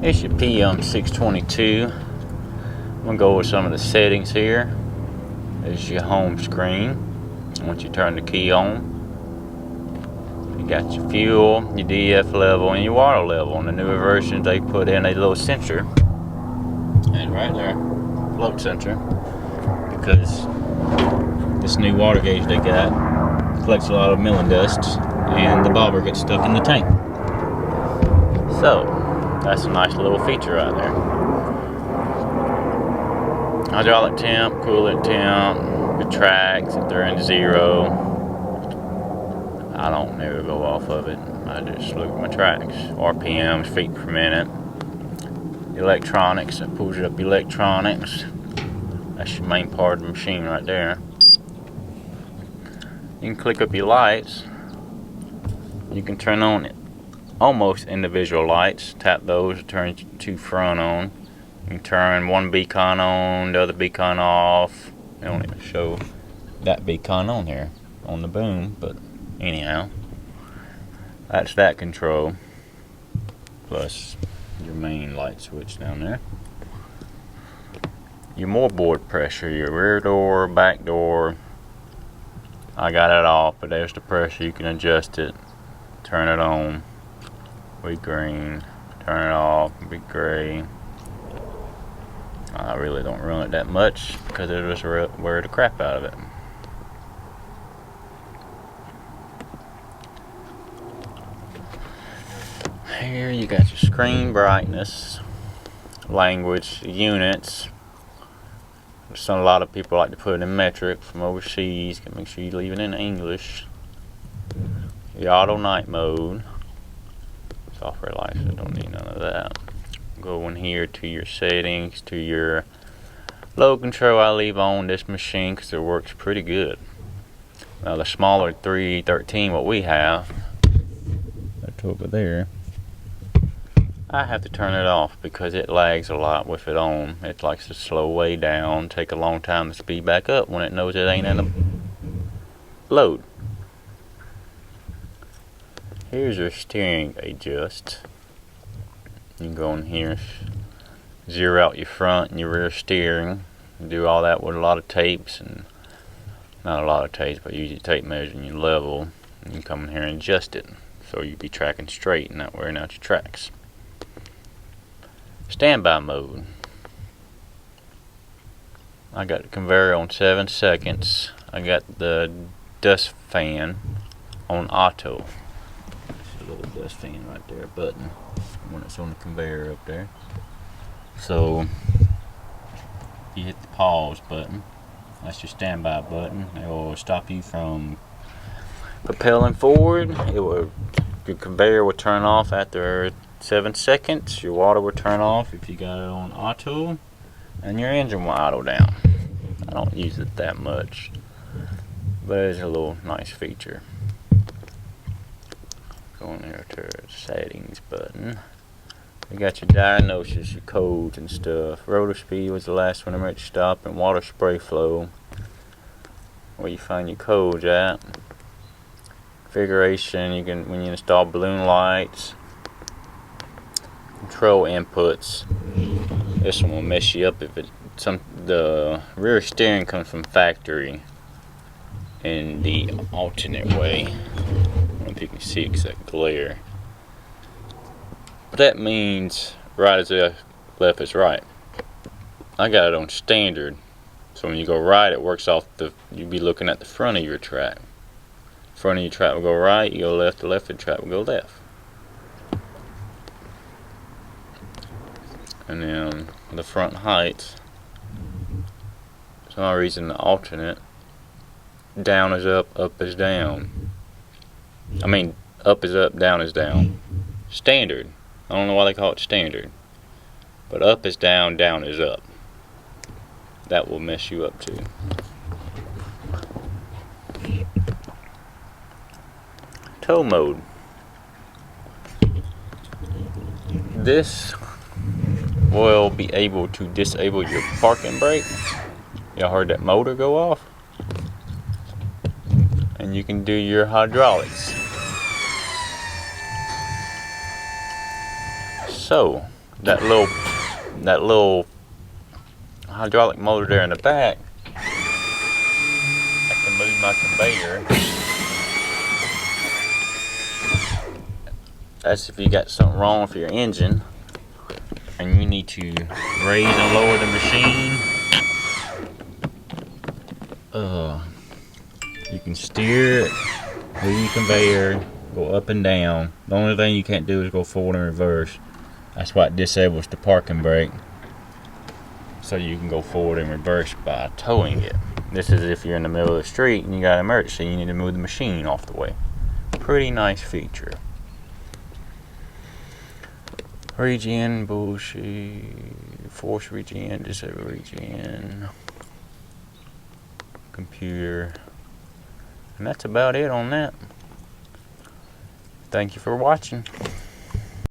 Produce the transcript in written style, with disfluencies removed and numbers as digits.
It's your PM622. I'm going to go over some of the settings here. This is your home screen. Once you turn the key on, you got your fuel, your DF level, and your water level. In the newer versions, they put in a little sensor, and right there, float sensor, because this new water gauge they got collects a lot of milling dust, and the bobber gets stuck in the tank. So that's a nice little feature right there. Hydraulic temp, coolant temp, the tracks if they're in zero. I don't never go off of it. I just look at my tracks. RPMs, feet per minute. Electronics, that pulls up electronics. That's your main part of the machine right there. You can click up your lights. You can turn on almost individual lights. Tap those to turn two front on. You can turn one beacon on, the other beacon off. They don't even show that beacon on here on the boom, but anyhow, that's that control. Plus your main light switch down there. Your moorboard pressure, your rear door, back door. I got it off, but there's the pressure. You can adjust it. Turn it on, be green. Turn it off, be gray. I really don't run it that much because it just wear the crap out of it. Here you got your screen brightness, language, units. A lot of people like to put it in metric from overseas. Make sure you leave it in English. The auto night mode. Software license, don't need none of that. Go in here to your settings, to your load control. I leave on this machine because it works pretty good. Now the smaller 313 what we have, that's over there, I have to turn it off because it lags a lot with it on. It likes to slow way down, take a long time to speed back up when it knows it ain't in a load. Here's your steering adjust. You can go in here, zero out your front and your rear steering. You do all that with a lot of tapes, and not a lot of tapes, but use your tape measure and your level. And you come in here and adjust it so you be tracking straight and not wearing out your tracks. Standby mode. I got the conveyor on 7 seconds. I got the dust fan on auto. There's a little dust fan right there, button, when it's on the conveyor up there. So you hit the pause button. That's your standby button. It will stop you from propelling forward. Your conveyor will turn off after 7 seconds. Your water will turn off if you got it on auto, and your engine will idle down. I don't use it that much, but it's a little nice feature. Go in there to the settings button. You got your diagnosis, your codes and stuff. Rotor speed was the last one I'm ready to stop, and water spray flow, where you find your codes at. Configuration, you can, when you install balloon lights. Control inputs. This one will mess you up if the rear steering comes from factory in the alternate way. I don't know if you can see because that glare. But that means right is left is right. I got it on standard, so when you go right, it works off you'll be looking at the front of your track. Front of your track will go right, you go left, the left of the track will go left. And then the front height, for some reason the alternate, down is up is down. I mean, up is up, down is down. Standard. I don't know why they call it standard. But up is down is up. That will mess you up too. Tow mode. This will be able to disable your parking brake. Y'all heard that motor go off? And you can do your hydraulics. So that little hydraulic motor there in the back, I can move my conveyor. That's if you got something wrong with your engine and you need to raise and lower the machine. You can steer it with your conveyor, go up and down. The only thing you can't do is go forward and reverse. That's why it disables the parking brake, so you can go forward and reverse by towing it. This is if you're in the middle of the street and you got an emergency, you need to move the machine off the way. Pretty nice feature. Regen, bullshit, force regen, disable regen, computer, and that's about it on that. Thank you for watching.